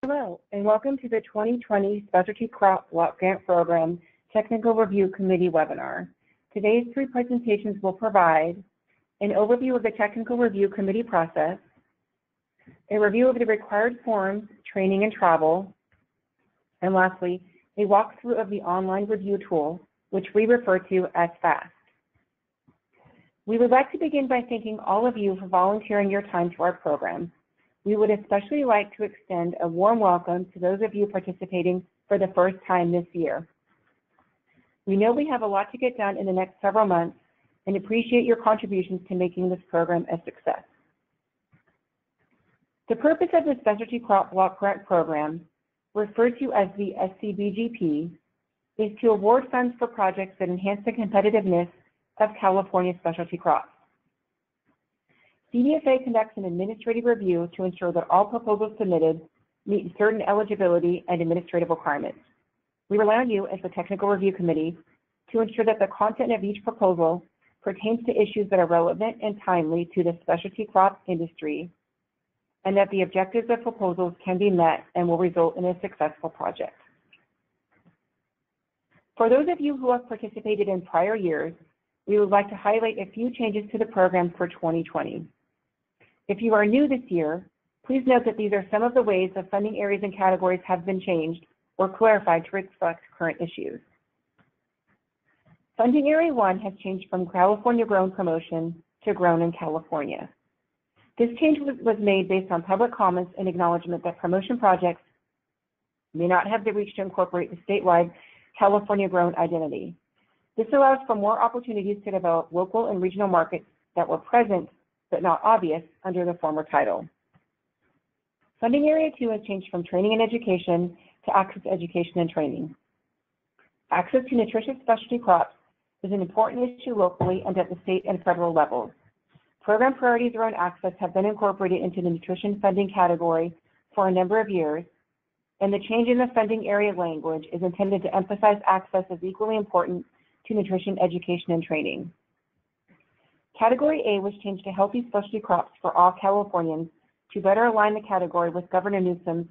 Hello, and welcome to the 2020 Specialty Crop Block Grant Program Technical Review Committee webinar. Today's three presentations will provide an overview of the Technical Review Committee process, a review of the required forms, training, and travel, and lastly, a walkthrough of the online review tool, which we refer to as FAST. We would like to begin by thanking all of you for volunteering your time to our program. We would especially like to extend a warm welcome to those of you participating for the first time this year. We know we have a lot to get done in the next several months and appreciate your contributions to making this program a success. The purpose of the Specialty Crop Block Grant Program, referred to as the SCBGP, is to award funds for projects that enhance the competitiveness of California specialty crops. CDFA conducts an administrative review to ensure that all proposals submitted meet certain eligibility and administrative requirements. We rely on you as the Technical Review Committee to ensure that the content of each proposal pertains to issues that are relevant and timely to the specialty crop industry, and that the objectives of proposals can be met and will result in a successful project. For those of you who have participated in prior years, we would like to highlight a few changes to the program for 2020. If you are new this year, please note that these are some of the ways the funding areas and categories have been changed or clarified to reflect current issues. Funding Area 1 has changed from California Grown Promotion to Grown in California. This change was made based on public comments and acknowledgement that promotion projects may not have the reach to incorporate the statewide California Grown identity. This allows for more opportunities to develop local and regional markets that were present but not obvious under the former title. Funding Area 2 has changed from training and education to access to education and training. Access to nutritious specialty crops is an important issue locally and at the state and federal levels. Program priorities around access have been incorporated into the nutrition funding category for a number of years, and the change in the funding area language is intended to emphasize access as equally important to nutrition education and training. Category A was changed to healthy specialty crops for all Californians to better align the category with Governor Newsom's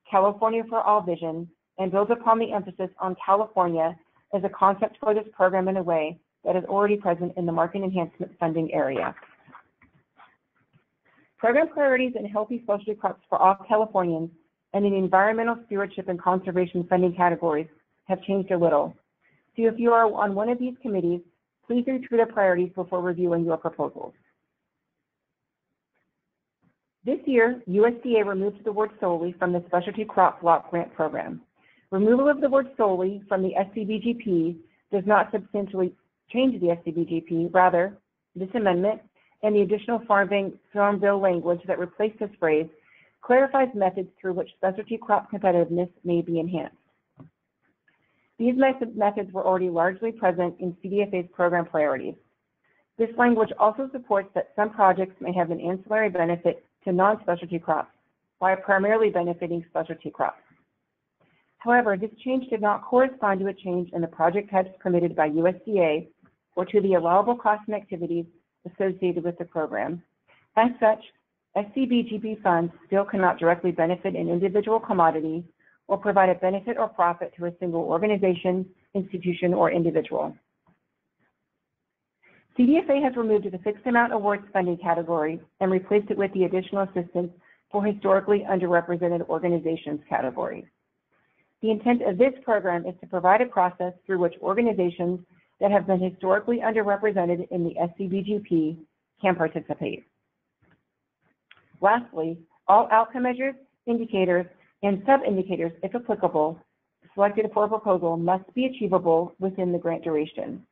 California for All vision and builds upon the emphasis on California as a concept for this program in a way that is already present in the market enhancement funding area. Program priorities in healthy specialty crops for all Californians and in the environmental stewardship and conservation funding categories have changed a little. So if you are on one of these committees, please read through the priorities before reviewing your proposals. This year, USDA removed the word solely from the Specialty Crop Block Grant Program. Removal of the word solely from the SCBGP does not substantially change the SCBGP. Rather, this amendment and the additional Farm Bill language that replaced this phrase clarifies methods through which specialty crop competitiveness may be enhanced. These methods were already largely present in CDFA's program priorities. This language also supports that some projects may have an ancillary benefit to non-specialty crops, while primarily benefiting specialty crops. However, this change did not correspond to a change in the project types permitted by USDA or to the allowable costs and activities associated with the program. As such, SCBGP funds still cannot directly benefit an individual commodity or provide a benefit or profit to a single organization, institution, or individual. CDFA has removed the fixed amount awards funding category and replaced it with the additional assistance for historically underrepresented organizations category. The intent of this program is to provide a process through which organizations that have been historically underrepresented in the SCBGP can participate. Lastly, all outcome measures, indicators, and sub-indicators, if applicable, selected for a proposal must be achievable within the grant duration.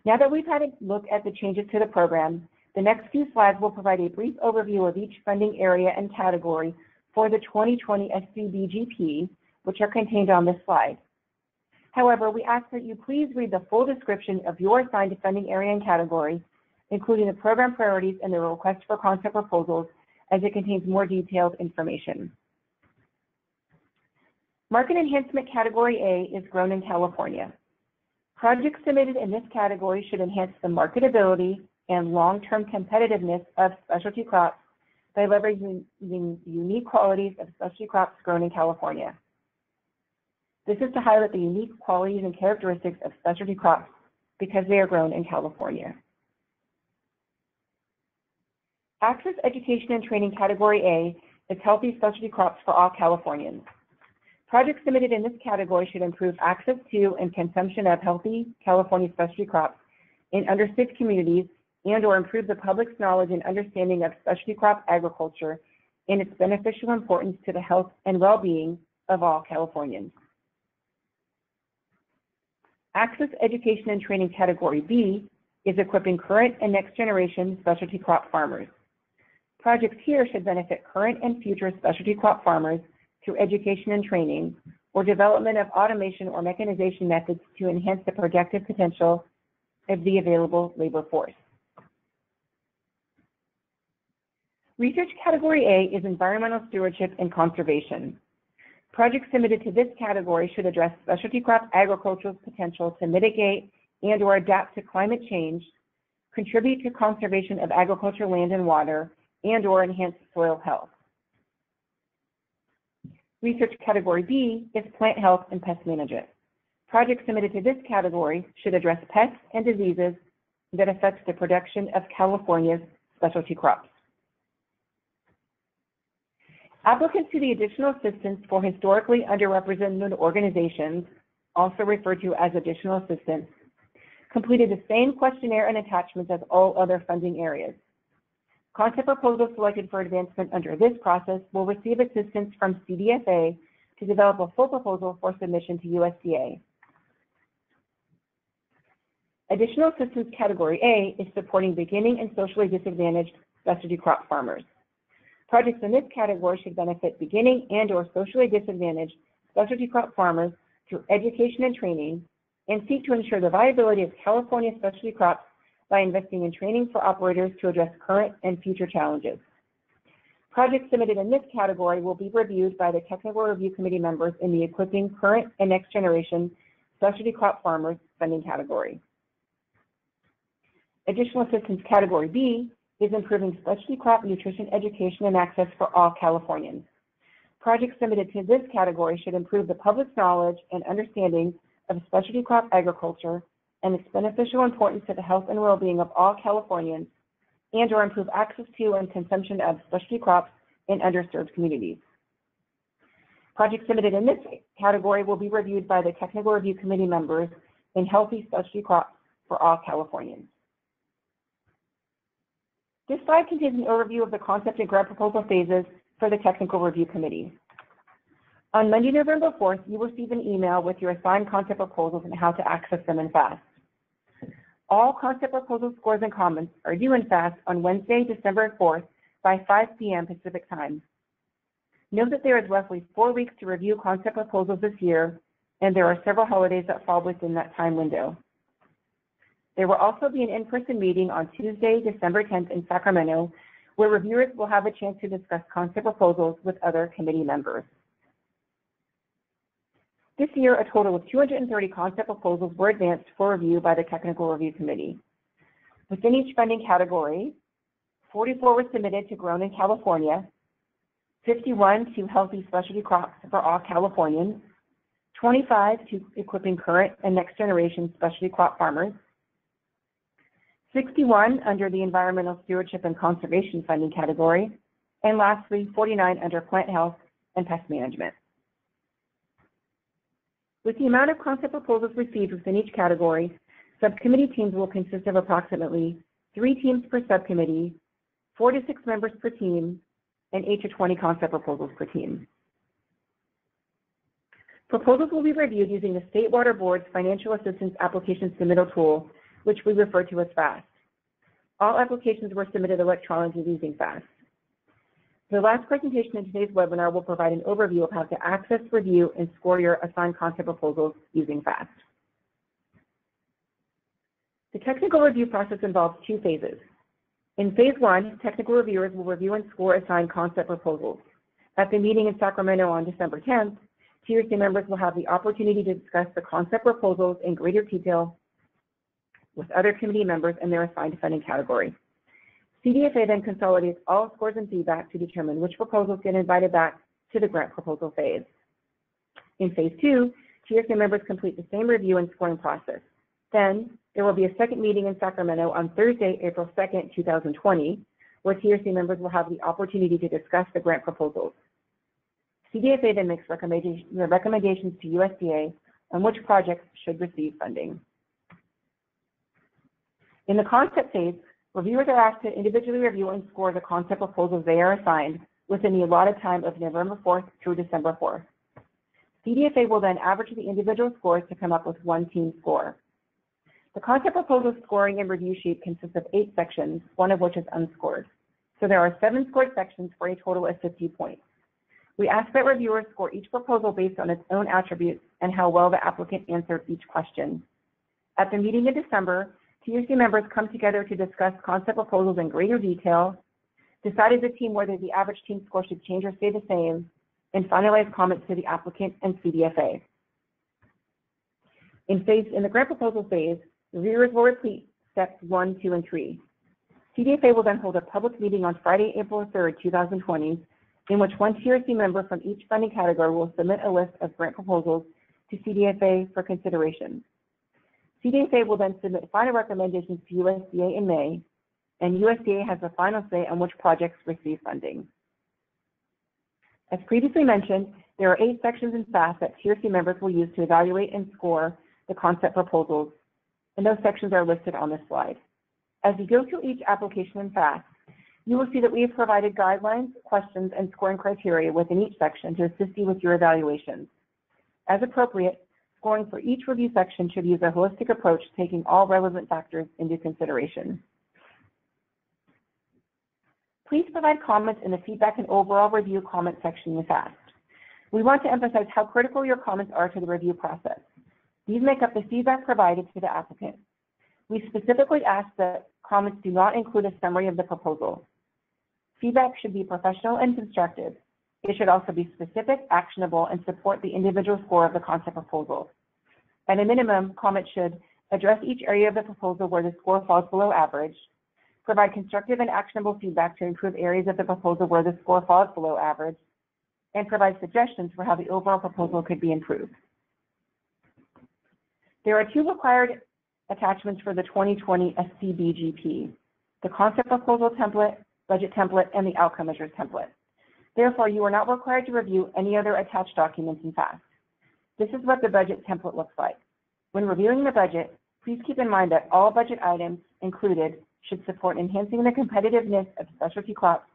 Now that we've had a look at the changes to the program, the next few slides will provide a brief overview of each funding area and category for the 2020 SCBGP, which are contained on this slide. However, we ask that you please read the full description of your assigned funding area and category, including the program priorities and the request for concept proposals, as it contains more detailed information. Market Enhancement Category A is Grown in California. Projects submitted in this category should enhance the marketability and long-term competitiveness of specialty crops by leveraging the unique qualities of specialty crops grown in California. This is to highlight the unique qualities and characteristics of specialty crops because they are grown in California. Access, Education, and Training Category A is Healthy Specialty Crops for All Californians. Projects submitted in this category should improve access to and consumption of healthy California specialty crops in underserved communities and/or improve the public's knowledge and understanding of specialty crop agriculture and its beneficial importance to the health and well-being of all Californians. Access, Education, and Training Category B is equipping current and next generation specialty crop farmers. Projects here should benefit current and future specialty crop farmers through education and training or development of automation or mechanization methods to enhance the productive potential of the available labor force. Research Category A is Environmental Stewardship and Conservation. Projects submitted to this category should address specialty crop agriculture's potential to mitigate and/or adapt to climate change, contribute to conservation of agricultural land and water, and/or enhance soil health. Research Category B is Plant Health and Pest Management. Projects submitted to this category should address pests and diseases that affect the production of California's specialty crops. Applicants to the Additional Assistance for Historically Underrepresented Organizations, also referred to as Additional Assistance, completed the same questionnaire and attachments as all other funding areas. Concept proposals selected for advancement under this process will receive assistance from CDFA to develop a full proposal for submission to USDA. Additional Assistance Category A is supporting beginning and socially disadvantaged specialty crop farmers. Projects in this category should benefit beginning and/or socially disadvantaged specialty crop farmers through education and training and seek to ensure the viability of California specialty crops by investing in training for operators to address current and future challenges. Projects submitted in this category will be reviewed by the Technical Review Committee members in the Equipping Current and Next Generation Specialty Crop Farmers funding category. Additional Assistance Category B is Improving Specialty Crop Nutrition Education and Access for All Californians. Projects submitted to this category should improve the public's knowledge and understanding of specialty crop agriculture and its beneficial importance to the health and well-being of all Californians, and/or improve access to and consumption of specialty crops in underserved communities. Projects submitted in this category will be reviewed by the Technical Review Committee members in Healthy Specialty Crops for All Californians. This slide contains an overview of the concept and grant proposal phases for the Technical Review Committee. On Monday, November 4th, you will receive an email with your assigned concept proposals and how to access them in FAST. All concept proposal scores and comments are due in FAST on Wednesday, December 4th by 5 p.m. Pacific Time. Note that there is roughly 4 weeks to review concept proposals this year, and there are several holidays that fall within that time window. There will also be an in-person meeting on Tuesday, December 10th in Sacramento, where reviewers will have a chance to discuss concept proposals with other committee members. This year, a total of 230 concept proposals were advanced for review by the Technical Review Committee. Within each funding category, 44 were submitted to Grown in California, 51 to Healthy Specialty Crops for All Californians, 25 to Equipping Current and Next Generation Specialty Crop Farmers, 61 under the Environmental Stewardship and Conservation funding category, and lastly, 49 under Plant Health and Pest Management. With the amount of concept proposals received within each category, subcommittee teams will consist of approximately 3 teams per subcommittee, 4 to 6 members per team, and 8 to 20 concept proposals per team. Proposals will be reviewed using the State Water Board's Financial Assistance Application Submittal Tool, which we refer to as FAST. All applications were submitted electronically using FAST. The last presentation in today's webinar will provide an overview of how to access, review, and score your assigned concept proposals using FAST. The technical review process involves 2 phases. In phase 1, technical reviewers will review and score assigned concept proposals. At the meeting in Sacramento on December 10th, TRC members will have the opportunity to discuss the concept proposals in greater detail with other committee members in their assigned funding category. CDFA then consolidates all scores and feedback to determine which proposals get invited back to the grant proposal phase. In phase 2, TRC members complete the same review and scoring process. Then, there will be a second meeting in Sacramento on Thursday, April 2nd, 2020, where TRC members will have the opportunity to discuss the grant proposals. CDFA then makes recommendations to USDA on which projects should receive funding. In the concept phase, reviewers are asked to individually review and score the concept proposals they are assigned within the allotted time of November 4th through December 4th. CDFA will then average the individual scores to come up with one team score. The concept proposal scoring and review sheet consists of 8 sections, one of which is unscored. So there are 7 scored sections for a total of 50 points. We ask that reviewers score each proposal based on its own attributes and how well the applicant answered each question. At the meeting in December, TRC members come together to discuss concept proposals in greater detail, decide as a team whether the average team score should change or stay the same, and finalize comments to the applicant and CDFA. In the grant proposal phase, reviewers will repeat steps 1, 2, and 3. CDFA will then hold a public meeting on Friday, April 3rd, 2020, in which one TRC member from each funding category will submit a list of grant proposals to CDFA for consideration. CDFA will then submit final recommendations to USDA in May, and USDA has the final say on which projects receive funding. As previously mentioned, there are 8 sections in FAST that TRC members will use to evaluate and score the concept proposals, and those sections are listed on this slide. As you go through each application in FAST, you will see that we have provided guidelines, questions, and scoring criteria within each section to assist you with your evaluations. As appropriate, scoring for each review section should use a holistic approach, taking all relevant factors into consideration. Please provide comments in the feedback and overall review comment section in FAST. We want to emphasize how critical your comments are to the review process. These make up the feedback provided to the applicant. We specifically ask that comments do not include a summary of the proposal. Feedback should be professional and constructive. It should also be specific, actionable, and support the individual score of the concept proposal. At a minimum, comments should address each area of the proposal where the score falls below average, provide constructive and actionable feedback to improve areas of the proposal where the score falls below average, and provide suggestions for how the overall proposal could be improved. There are 2 required attachments for the 2020 SCBGP, the concept proposal template, budget template, and the outcome measures template. Therefore, you are not required to review any other attached documents in FAST. This is what the budget template looks like. When reviewing the budget, please keep in mind that all budget items included should support enhancing the competitiveness of specialty crops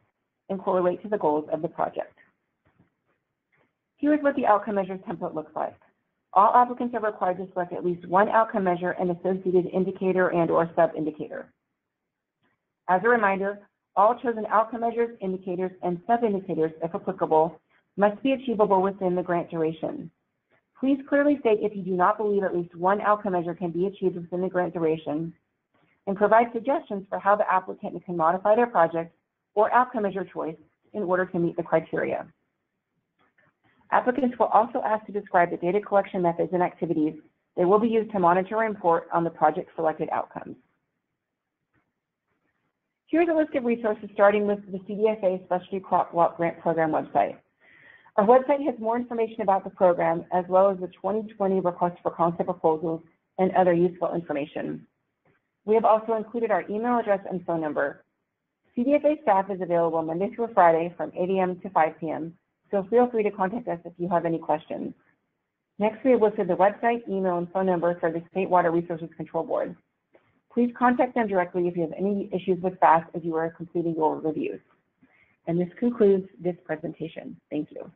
and correlate to the goals of the project. Here is what the outcome measures template looks like. All applicants are required to select at least one outcome measure and associated indicator and/or sub-indicator. As a reminder, all chosen outcome measures, indicators, and sub-indicators, if applicable, must be achievable within the grant duration. Please clearly state if you do not believe at least one outcome measure can be achieved within the grant duration, and provide suggestions for how the applicant can modify their project or outcome measure choice in order to meet the criteria. Applicants will also ask to describe the data collection methods and activities that will be used to monitor and report on the project selected outcomes. Here's a list of resources starting with the CDFA Specialty Crop Block Grant Program website. Our website has more information about the program as well as the 2020 request for concept proposals and other useful information. We have also included our email address and phone number. CDFA staff is available Monday through Friday from 8 a.m. to 5 p.m., so feel free to contact us if you have any questions. Next, we have listed the website, email, and phone number for the State Water Resources Control Board. Please contact them directly if you have any issues with FAST as you are completing your reviews. And this concludes this presentation. Thank you.